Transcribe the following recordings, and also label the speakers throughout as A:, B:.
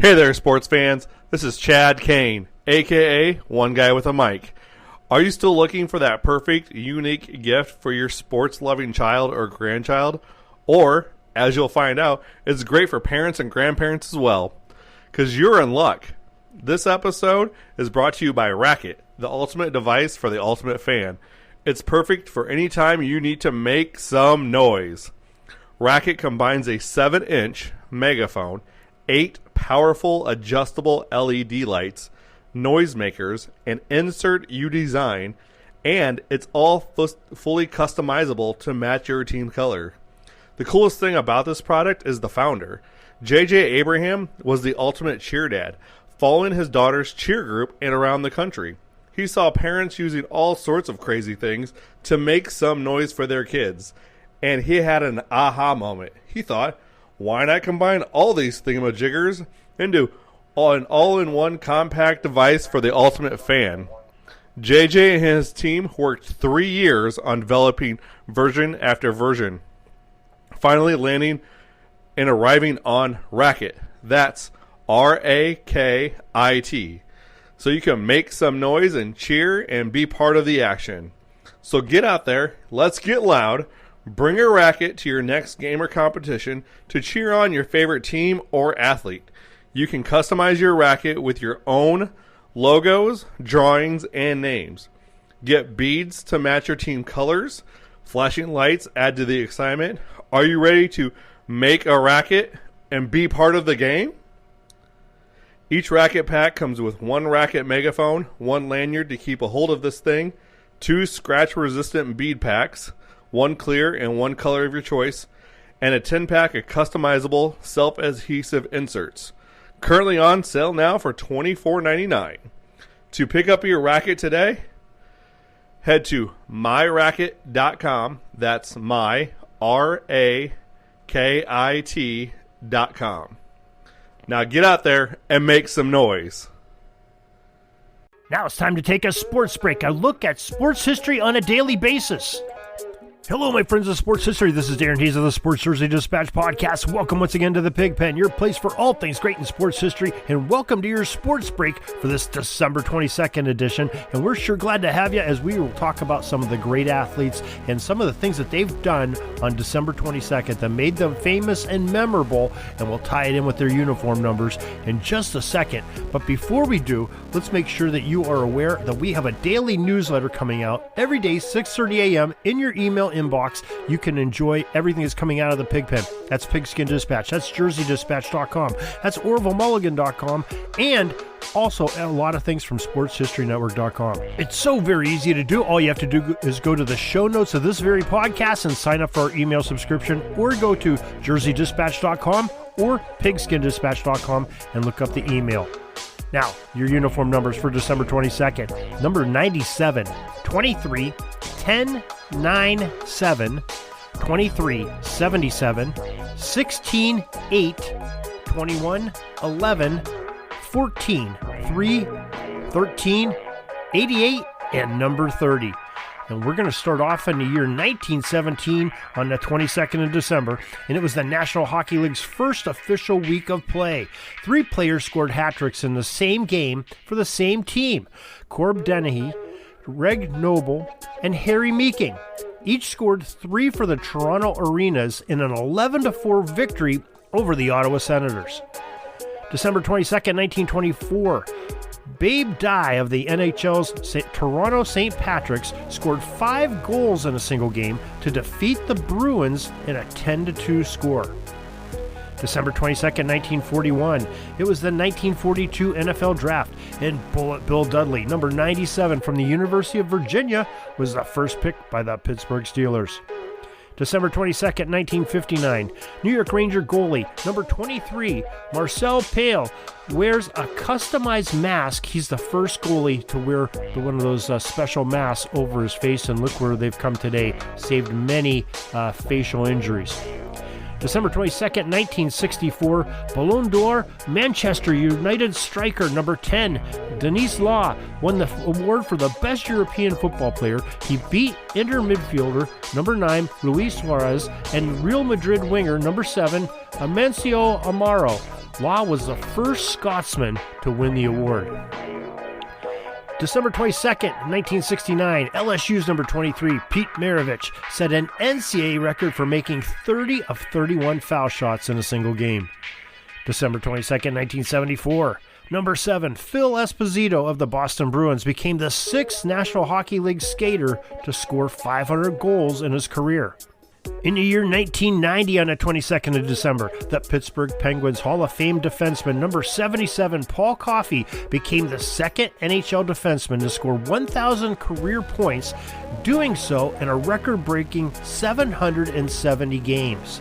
A: Hey there, sports fans. This is Chad Cain, a.k.a. One Guy with a Mic. Are you still looking for that perfect, unique gift for your sports-loving child or grandchild? Or, as you'll find out, it's great for parents and grandparents as well. Because you're in luck. This episode is brought to you by RAKIT, the ultimate device for the ultimate fan. It's perfect for any time you need to make some noise. RAKIT combines a 7-inch megaphone, 8 powerful adjustable LED lights, noisemakers, and insert you design, and it's all fully customizable to match your team color. The coolest thing about this product is the founder. JJ Abraham was the ultimate cheer dad, following his daughter's cheer group and around the country. He saw parents using all sorts of crazy things to make some noise for their kids, and he had an aha moment. He thought, why not combine all these thingamajiggers into an all-in-one compact device for the ultimate fan? JJ and his team worked 3 years on developing version after version, finally landing and arriving on RAKIT. That's RAKIT. So you can make some noise and cheer and be part of the action. So get out there, let's get loud. Bring a RAKIT to your next game or competition to cheer on your favorite team or athlete. You can customize your RAKIT with your own logos, drawings, and names. Get beads to match your team colors. Flashing lights add to the excitement. Are you ready to make a RAKIT and be part of the game? Each RAKIT pack comes with 1 RAKIT megaphone, 1 lanyard to keep a hold of this thing, 2 scratch-resistant bead packs, 1 clear and 1 color of your choice, and a 10-pack of customizable self-adhesive inserts. Currently on sale now for $24.99. To pick up your RAKIT today, head to myrakit.com. That's RAKIT.com. Now get out there and make some noise.
B: Now it's time to take a sports break, a look at sports history on a daily basis. Hello, my friends of sports history. This is Darren Hayes of the Sports Jersey Dispatch podcast. Welcome once again to the Pig Pen, your place for all things great in sports history, and welcome to your sports break for this December 22nd edition. And we're sure glad to have you as we will talk about some of the great athletes and some of the things that they've done on December 22nd that made them famous and memorable, and we'll tie it in with their uniform numbers in just a second. But before we do, let's make sure that you are aware that we have a daily newsletter coming out every day, 6:30 a.m. in your email inbox. You can enjoy everything that's coming out of the Pig Pen. That's Pigskin Dispatch. That's JerseyDispatch.com. That's OrvilleMulligan.com. And also a lot of things from SportsHistoryNetwork.com. It's so very easy to do. All you have to do is go to the show notes of this very podcast and sign up for our email subscription, or go to JerseyDispatch.com or PigskinDispatch.com and look up the email. Now, your uniform numbers for December 22nd. Number 97, 23, 10, 9, 7, 23, 77, 16, 8, 21, 11, 14, 3, 13, 88, and number 30. And we're going to start off in the year 1917 on the 22nd of December, and it was the National Hockey League's first official week of play. 3 players scored hat-tricks in the same game for the same team. Corb Dennehy, Reg Noble, and Harry Meeking. Each scored 3 for the Toronto Arenas in an 11-4 victory over the Ottawa Senators. December 22nd, 1924, Babe Dye of the NHL's Toronto St. Patrick's scored 5 goals in a single game to defeat the Bruins in a 10-2 score. December 22nd, 1941, it was the 1942 NFL Draft, and Bullet Bill Dudley, number 97 from the University of Virginia, was the first pick by the Pittsburgh Steelers. December 22nd, 1959, New York Ranger goalie, number 23, Marcel Pale, wears a customized mask. He's the first goalie to wear one of those special masks over his face, and look where they've come today. Saved many facial injuries. December 22nd, 1964, Ballon d'Or, Manchester United striker number 10, Denis Law, won the award for the best European football player. He beat Inter midfielder number 9, Luis Suarez, and Real Madrid winger number 7, Amancio Amaro. Law was the first Scotsman to win the award. December 22nd, 1969, LSU's number 23, Pete Maravich, set an NCAA record for making 30 of 31 foul shots in a single game. December 22nd, 1974, number 7, Phil Esposito of the Boston Bruins became the 6th National Hockey League skater to score 500 goals in his career. In the year 1990, on the 22nd of December, the Pittsburgh Penguins Hall of Fame defenseman number 77, Paul Coffey, became the 2nd NHL defenseman to score 1,000 career points, doing so in a record-breaking 770 games.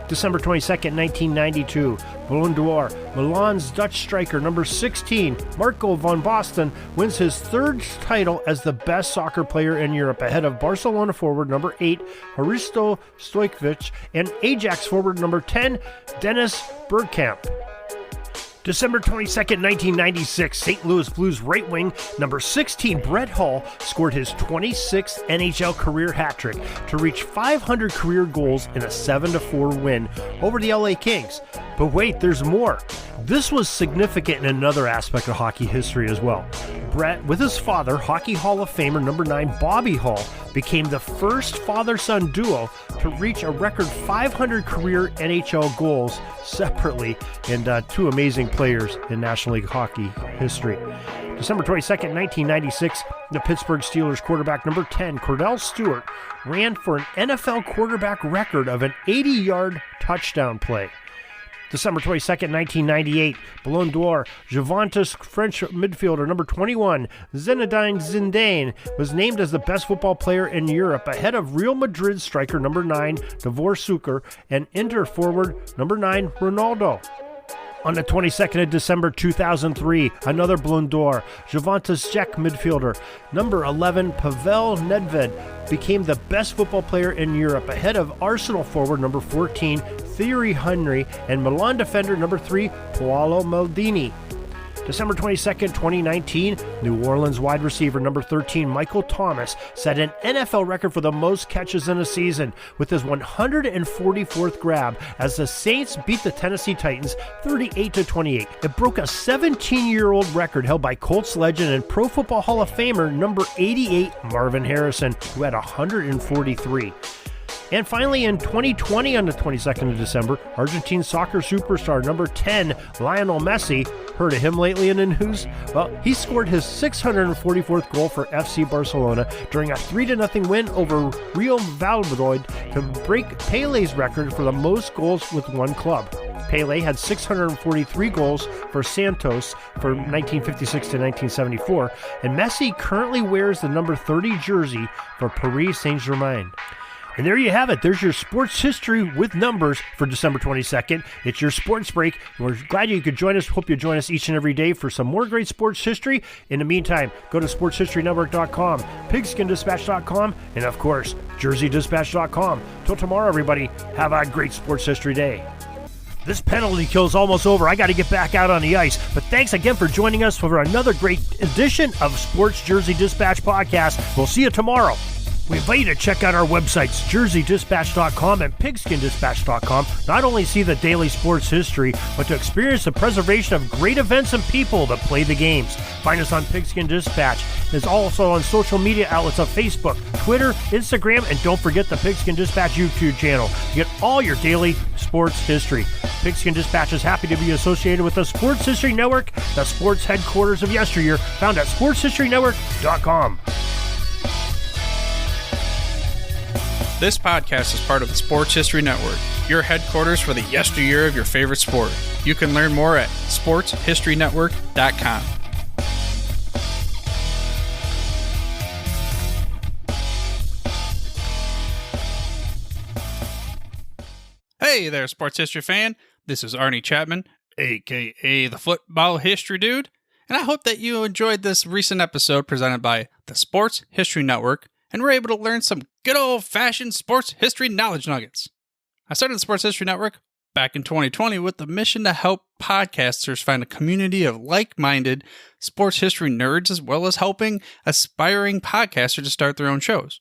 B: December 22nd, 1992, Ballon d'Or, Milan's Dutch striker number 16, Marco van Basten, wins his 3rd title as the best soccer player in Europe, ahead of Barcelona forward number 8, Hristo Stoichkov, and Ajax forward number 10, Dennis Bergkamp. December 22nd, 1996, St. Louis Blues right wing number 16, Brett Hull, scored his 26th NHL career hat trick to reach 500 career goals in a 7-4 win over the LA Kings. But wait, there's more. This was significant in another aspect of hockey history as well. Brett, with his father, Hockey Hall of Famer number 9, Bobby Hull, became the first father-son duo to reach a record 500 career NHL goals separately, and 2 amazing players in National League hockey history. December 22nd, 1996, the Pittsburgh Steelers quarterback number 10, Cordell Stewart, ran for an NFL quarterback record of an 80-yard touchdown play. December 22nd, 1998, Ballon d'Or, Juventus French midfielder number 21, Zinedine Zidane, was named as the best football player in Europe, ahead of Real Madrid striker number 9, Davor Suker, and Inter forward number 9, Ronaldo. On the 22nd of December 2003, another Ballon d'Or, Juventus Czech midfielder number 11, Pavel Nedved, became the best football player in Europe, ahead of Arsenal forward number 14, Thierry Henry, and Milan defender number 3, Paolo Maldini. December 22nd, 2019, New Orleans wide receiver number 13, Michael Thomas, set an NFL record for the most catches in a season with his 144th grab as the Saints beat the Tennessee Titans 38-28. It broke a 17-year-old record held by Colts legend and Pro Football Hall of Famer number 88, Marvin Harrison, who had 143. And finally, in 2020, on the 22nd of December, Argentine soccer superstar number 10, Lionel Messi, heard of him lately in the news? Well, he scored his 644th goal for FC Barcelona during a 3-0 win over Real Valladolid to break Pele's record for the most goals with one club. Pele had 643 goals for Santos for 1956 to 1974, and Messi currently wears the number 30 jersey for Paris Saint-Germain. And there you have it. There's your sports history with numbers for December 22nd. It's your sports break. We're glad you could join us. Hope you join us each and every day for some more great sports history. In the meantime, go to sportshistorynetwork.com, pigskindispatch.com, and of course, jerseydispatch.com. Till tomorrow, everybody, have a great sports history day. This penalty kill is almost over. I got to get back out on the ice. But thanks again for joining us for another great edition of Sports Jersey Dispatch Podcast. We'll see you tomorrow. We invite you to check out our websites, jerseydispatch.com and pigskindispatch.com. Not only see the daily sports history, but to experience the preservation of great events and people that play the games. Find us on Pigskin Dispatch. It's also on social media outlets of Facebook, Twitter, Instagram, and don't forget the Pigskin Dispatch YouTube channel. You get all your daily sports history. Pigskin Dispatch is happy to be associated with the Sports History Network, the sports headquarters of yesteryear, found at sportshistorynetwork.com.
C: This podcast is part of the Sports History Network, your headquarters for the yesteryear of your favorite sport. You can learn more at sportshistorynetwork.com. Hey there, sports history fan. This is Arnie Chapman, aka the Football History Dude, and I hope that you enjoyed this recent episode presented by the Sports History Network and were able to learn some good old-fashioned sports history knowledge nuggets. I started the Sports History Network back in 2020 with the mission to help podcasters find a community of like-minded sports history nerds, as well as helping aspiring podcasters to start their own shows.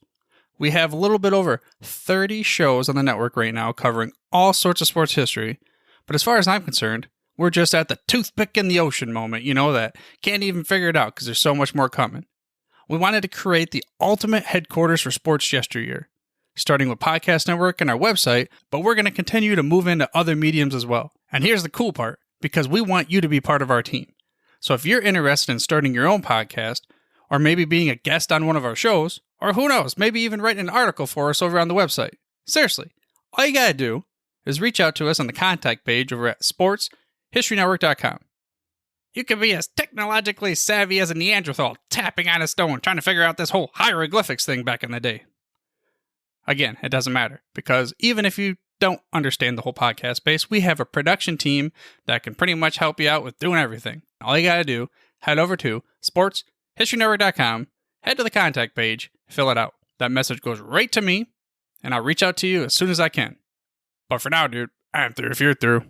C: We have a little bit over 30 shows on the network right now covering all sorts of sports history, but as far as I'm concerned, We're just at the toothpick in the ocean moment, that can't even figure it out because there's so much more coming. We wanted to create the ultimate headquarters for sports yesteryear, starting with Podcast Network and our website, but we're going to continue to move into other mediums as well. And here's the cool part, because we want you to be part of our team. So if you're interested in starting your own podcast, or maybe being a guest on one of our shows, or who knows, maybe even writing an article for us over on the website. Seriously, all you gotta do is reach out to us on the contact page over at sportshistorynetwork.com. You can be as technologically savvy as a Neanderthal tapping on a stone trying to figure out this whole hieroglyphics thing back in the day. Again, it doesn't matter, because even if you don't understand the whole podcast space, we have a production team that can pretty much help you out with doing everything. All you gotta do, head over to sportshistorynetwork.com, head to the contact page, fill it out. That message goes right to me, and I'll reach out to you as soon as I can. But for now, dude, I'm through if you're through.